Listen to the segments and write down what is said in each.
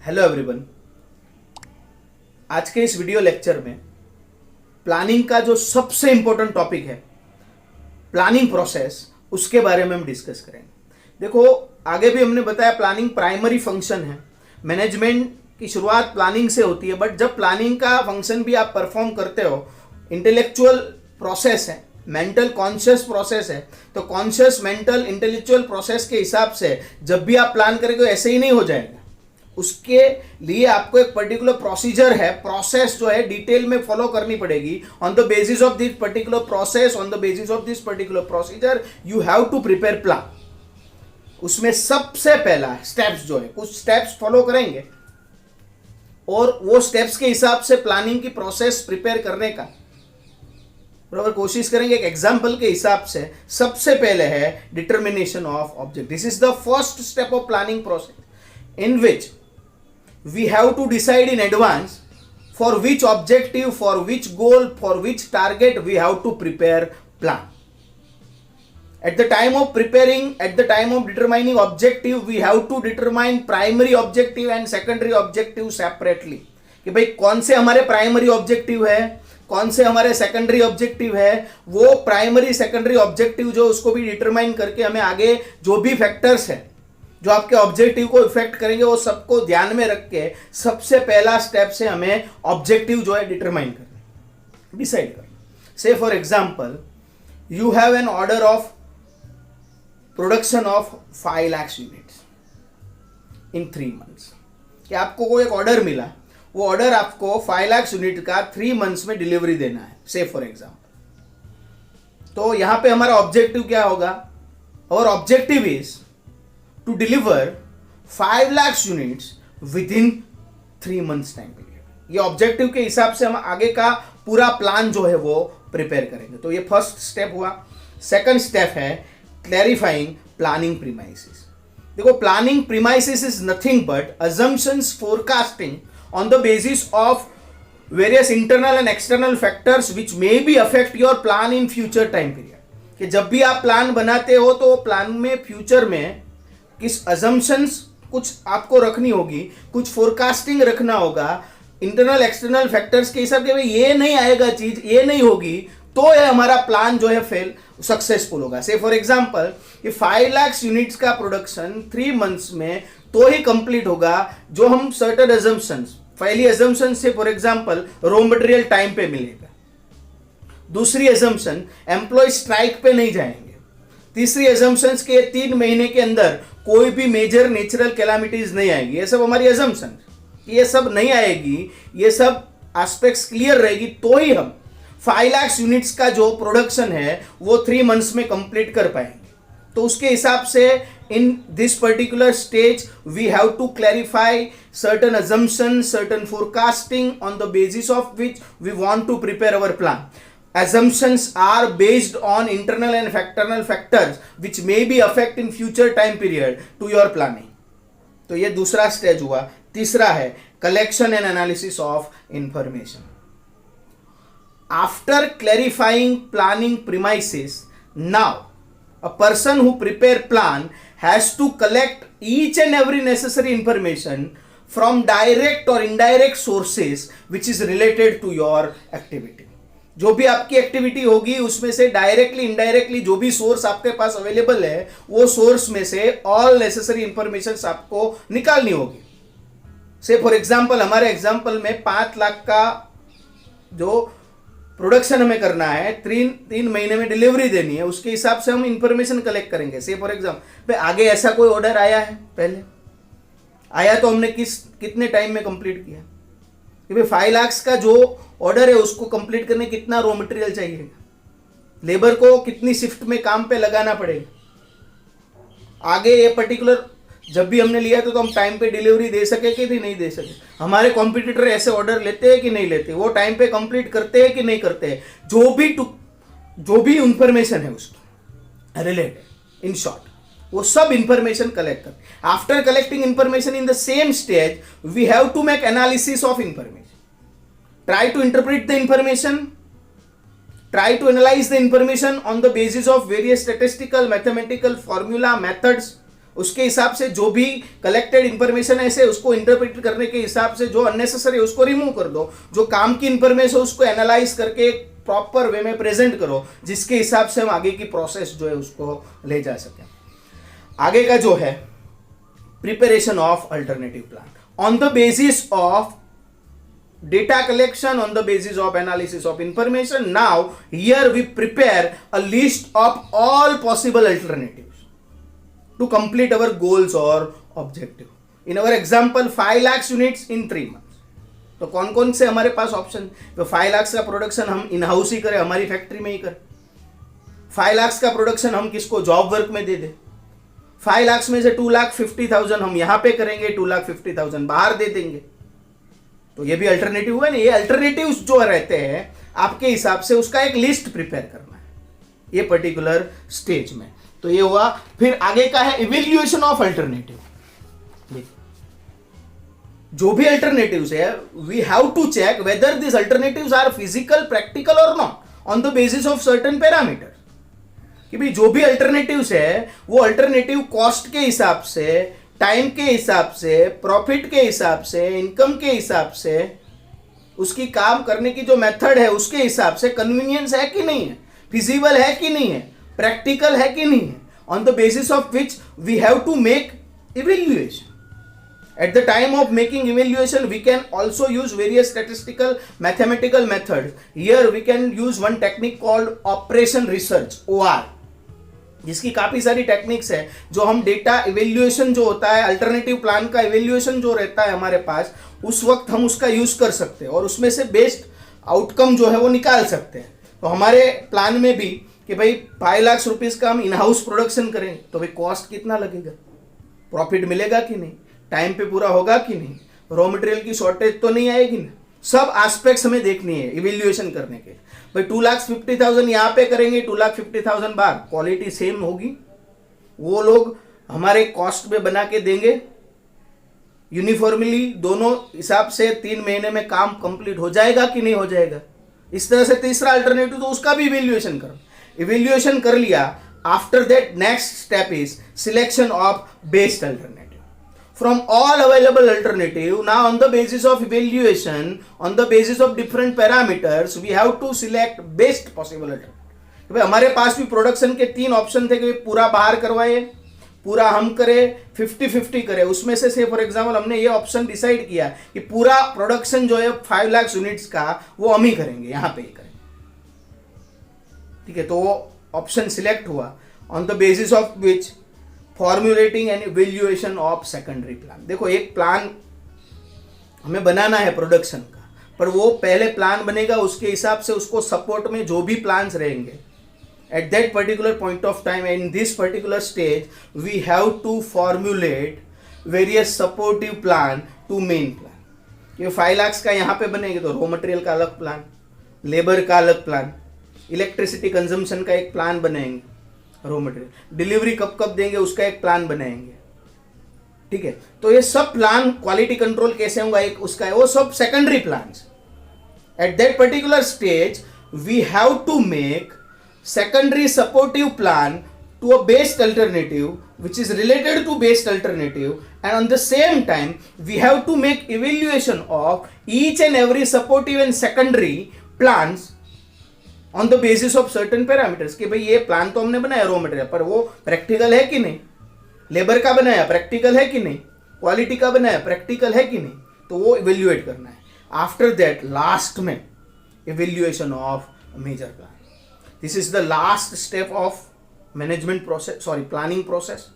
Hello everyone. आज के इस वीडियो लेक्चर में प्लानिंग का जो सबसे इंपॉर्टेंट टॉपिक है प्लानिंग प्रोसेस, उसके बारे में हम डिस्कस करेंगे। देखो, आगे भी हमने बताया प्लानिंग प्राइमरी फंक्शन है। मैनेजमेंट की शुरुआत प्लानिंग से होती है, बट जब प्लानिंग का फंक्शन भी आप परफॉर्म करते हो, इंटेलेक्चुअल प्रोसेस है, मेंटल कॉन्शियस प्रोसेस है, तो कॉन्शियस मेंटल इंटेलेक्चुअल प्रोसेस के हिसाब से जब भी आप प्लान करेंगे ऐसे ही नहीं हो जाएगा। उसके लिए आपको एक पर्टिकुलर प्रोसीजर है, प्रोसेस जो है डिटेल में फॉलो करनी पड़ेगी। On the basis of this particular process, on the basis of this particular procedure you have to prepare plan. उसमें सबसे पहला स्टेप्स जो है, कुछ स्टेप्स फॉलो करेंगे और वो स्टेप्स के हिसाब से प्लानिंग की प्रोसेस प्रिपेयर करने का बराबर कोशिश करेंगे। एक एग्जांपल के हिसाब से सबसे पहले है determination of object. This is the first step of planning process in which we have to decide in advance for which objective, for which goal, for which target we have to prepare plan. At the time of preparing, at the time of determining objective, we have to determine primary objective and secondary objective separately. कि भाई कौन से हमारे primary objective है, कौन से हमारे secondary objective है। वो प्राइमरी सेकेंडरी ऑब्जेक्टिव जो उसको भी डिटरमाइन करके हमें आगे जो भी फैक्टर्स है जो आपके ऑब्जेक्टिव को इफेक्ट करेंगे वो सबको ध्यान में रख के सबसे पहला स्टेप से हमें ऑब्जेक्टिव जो है डिटरमाइन करना, डिसाइड करना। से for example you have an order of production of 5 lakh units in 3 months. कि आपको कोई एक ऑर्डर मिला, वो ऑर्डर आपको 5 लाख यूनिट का 3 मंथ्स में डिलीवरी देना है, से फॉर एग्जांपल। तो यहां पे हमारा ऑब्जेक्टिव क्या होगा? और objective is to deliver 5 lakh units with in 3 months time period. ये ऑब्जेक्टिव के हिसाब से हम आगे का पूरा प्लान जो है वो प्रिपेयर करेंगे। तो ये फर्स्ट स्टेप हुआ। सेकंड स्टेप है क्लैरिफाइंग प्लानिंग प्रीमाइसिस। देखो, planning premises is nothing but assumptions forecasting on the basis of various internal and external factors which may be affect your plan in future time period। कि जब भी आप plan बनाते हो तो plan में future में किस अजम्पशंस कुछ आपको रखनी होगी, कुछ फोरकास्टिंग रखना होगा इंटरनल एक्सटर्नल फैक्टर्स के हिसाब से। भाई ये नहीं आएगा चीज, ये नहीं होगी तो ये हमारा प्लान जो है फेल सक्सेसफुल होगा। से फॉर एग्जांपल कि 5 लाख यूनिट्स का प्रोडक्शन 3 मंथ्स में तो ही कंप्लीट होगा जो हम सर्टेन अजम्पशंस, पहली अजम्पशन से for example raw material time पे मिलेगा। दूसरी अजम्पशन एम्प्लॉय स्ट्राइक पे नहीं जाएंगे। तीसरी अजम्पशंस के 3 महीने के अंदर कोई भी मेजर नेचुरल कैलामिटीज नहीं आएगी। ये सब हमारी अजम्पशन, ये सब नहीं आएगी, ये सब एस्पेक्ट्स क्लियर रहेगी तो ही हम 5 लाख यूनिट्स का जो प्रोडक्शन है वो 3 मंथ्स में कंप्लीट कर पाएंगे। तो उसके हिसाब से in this particular stage we have to clarify certain assumption, certain forecasting on the basis of which we want to prepare our plan. Assumptions are based on internal and external factors which may be affect in future time period to your planning। तो ये दूसरा stage हुआ। तीसरा है collection and analysis of information। After clarifying planning premises, now a person who prepare plan has to collect each and every necessary information from direct or indirect sources which is related to your activity। जो भी आपकी activity होगी उसमें से directly indirectly जो भी source आपके पास available है वो सोर्स में से ऑल नेसेसरी इंफॉर्मेशन आपको निकालनी होगी। से फॉर एग्जांपल हमारे एग्जांपल में 5 लाख का जो प्रोडक्शन हमें करना है, 3 महीने में डिलीवरी देनी है, उसके हिसाब से हम इंफॉर्मेशन कलेक्ट करेंगे। से फॉर एग्जांपल आगे ऐसा कोई ऑर्डर आया है, पहले आया तो हमने कितने टाइम में कंप्लीट किया कि भाई 5 लाख का जो ऑर्डर है उसको कंप्लीट करने कितना रॉ मटेरियल चाहिए, लेबर को कितनी शिफ्ट में काम पे लगाना पड़ेगा। आगे ये पर्टिकुलर जब भी हमने लिया तो हम टाइम पे डिलीवरी दे सके कि नहीं दे सके। हमारे कॉम्पिटिटर ऐसे ऑर्डर लेते हैं कि नहीं लेते, वो टाइम पे कंप्लीट करते हैं कि नहीं करते हैं। जो भी इंफॉर्मेशन है उसकी रिलेटेड, इन शॉर्ट वो सब इंफॉर्मेशन कलेक्ट कर। After collecting information in the same stage we have to make analysis of information, try to interpret the information, try to analyse the information on the basis of various statistical mathematical formula methods उसके हिसाब से जो भी collected information है ऐसे उसको interpret करने के हिसाब से जो अननेसेसरी उसको रिमूव कर दो, जो काम की इंफॉर्मेशन उसको एनालाइज करके प्रॉपर वे में प्रेजेंट करो, जिसके हिसाब से हम आगे की प्रोसेस जो है उसको ले जा सकें। आगे का जो है preparation of alternative plan on the basis of data collection, on the basis of analysis of information. Now here we prepare a list of all possible alternatives to complete our goals or objective. In our example 5 lakhs units in 3 months. तो कौन कौन से हमारे पास option, तो 5 लाख का production हम in house ही करें, हमारी फैक्ट्री में ही करें। 5 लाख का प्रोडक्शन हम किसको जॉब वर्क में दे दें। 5 लाख में से 2,50,000 हम यहाँ पे करेंगे, 2,50,000 बाहर दे देंगे। तो ये भी अल्टरनेटिव हुआ ना। ये अल्टरनेटिव्स जो रहते हैं आपके हिसाब से उसका एक लिस्ट प्रिपेयर करना है ये पर्टिकुलर स्टेज में। तो ये हुआ। फिर आगे का है इवेल्युएशन ऑफ अल्टरनेटिव। जो भी अल्टरनेटिव्स है we have to check whether this alternatives are physical, practical और not on the basis of certain parameter. कि भाई जो भी अल्टरनेटिव्स है वो अल्टरनेटिव कॉस्ट के हिसाब से, टाइम के हिसाब से, प्रॉफिट के हिसाब से, इनकम के हिसाब से, उसकी काम करने की जो मेथड है उसके हिसाब से कन्वीनियंस है कि नहीं है, फिजिबल है कि नहीं है, प्रैक्टिकल है कि नहीं है, on the basis of which we have to make evaluation. At the time of making evaluation, we can also use various statistical mathematical methods. Here we can use one technique called operation research, OR. जिसकी काफी सारी techniques है जो हम data evaluation जो होता है, alternative plan का इवेल्युएशन जो रहता है हमारे पास, उस वक्त हम उसका यूज कर सकते हैं और उसमें से बेस्ट आउटकम जो है वो निकाल सकते हैं। तो हमारे प्लान में भी कि भाई 5 लाख रुपीस का हम इन हाउस प्रोडक्शन करें तो भाई कॉस्ट कितना लगेगा, प्रॉफिट मिलेगा कि नहीं, टाइम पे पूरा होगा कि नहीं, रॉ मटेरियल की शॉर्टेज तो नहीं आएगी ना। सब एस्पेक्ट्स हमें देखनी है इवेल्युएशन करने के। भाई 2,50,000 यहाँ पे करेंगे, 2,50,000 बाहर, क्वालिटी सेम होगी, वो लोग हमारे कॉस्ट में बना के देंगे यूनिफॉर्मली, दोनों हिसाब से 3 महीने में काम कंप्लीट हो जाएगा कि नहीं हो जाएगा। इस तरह से तीसरा अल्टरनेटिव तो उसका भी इवेल्युएशन करो। इवेल्युएशन कर लिया, after that next step is selection of best alternative from all available alternative. Now on the basis of evaluation, on the basis of different parameters, we have to select best possible alternative। भाई हमारे पास भी production के 3 option थे कि पूरा बाहर करवाए, पूरा हम करें, 50-50 करें। उसमें से फॉर एग्जांपल हमने ये ऑप्शन डिसाइड किया कि पूरा प्रोडक्शन जो है 5 लाख यूनिट्स का वो हम ही करेंगे, यहाँ पे ही करेंगे, ठीक है। तो वो ऑप्शन सिलेक्ट हुआ on the basis of which formulating and evaluation of secondary plan. देखो एक प्लान हमें बनाना है प्रोडक्शन का, पर वो पहले प्लान बनेगा, उसके हिसाब से उसको सपोर्ट में जो भी प्लान्स रहेंगे at that particular point of time in this particular stage we have to formulate various supportive plan to main plan. ये 5 लाख का यहाँ पे बनेंगे तो रॉ मटेरियल का अलग प्लान, लेबर का अलग प्लान, इलेक्ट्रिसिटी कंजम्पशन का एक प्लान बनाएंगे, रॉ मटेरियल डिलीवरी कब कब देंगे उसका एक प्लान बनाएंगे, ठीक है। तो ये सब प्लान, क्वालिटी कंट्रोल कैसे होगा एक उसका है, वो सब secondary plans. At that particular stage we have to make secondary supportive plan to a best alternative which is related to based alternative, and on the same time we have to make evaluation of each and every supportive and secondary plans on the basis of certain parameters. कि भाई ये plan तो हमने बनाया raw material, पर वो practical है कि नहीं, लेबर का बनाया प्रैक्टिकल है कि नहीं, क्वालिटी का बनाया प्रैक्टिकल है कि नहीं, तो वो इवेल्युएट करना है। आफ्टर दैट लास्ट में evaluation of major plan. This is the last step of management process, sorry planning process.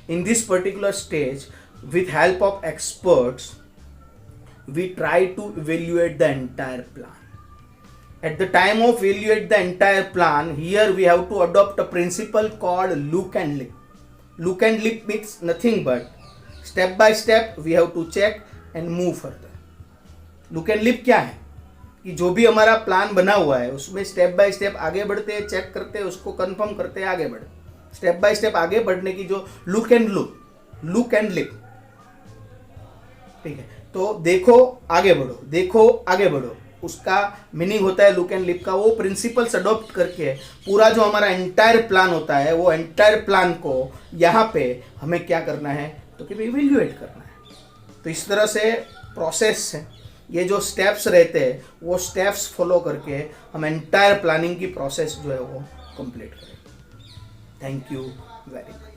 In this particular stage with help of experts we try to evaluate the entire plan. At the time of evaluate the entire plan, here we have to adopt a principle called look and leap. Look and leap means nothing but step by step we have to check and move further. Look and leap क्या है कि जो भी हमारा plan बना हुआ है उसमें स्टेप बाय स्टेप आगे बढ़ते हैं, चेक करते हैं, उसको कंफर्म करते हैं, आगे बढ़े। स्टेप बाय स्टेप आगे बढ़ने की जो लुक एंड लिप, ठीक है। तो देखो आगे बढ़ो, देखो आगे बढ़ो, उसका मीनिंग होता है लुक एंड लिव का, वो प्रिंसिपल्स अडॉप्ट करके पूरा जो हमारा एंटायर प्लान होता है वो एंटायर प्लान को यहाँ पे हमें क्या करना है, तो कि इवेल्युएट करना है। तो इस तरह से प्रोसेस है, ये जो स्टेप्स रहते हैं वो स्टेप्स फॉलो करके हम एंटायर प्लानिंग की प्रोसेस जो है वो कंप्लीट करें। Thank you very much.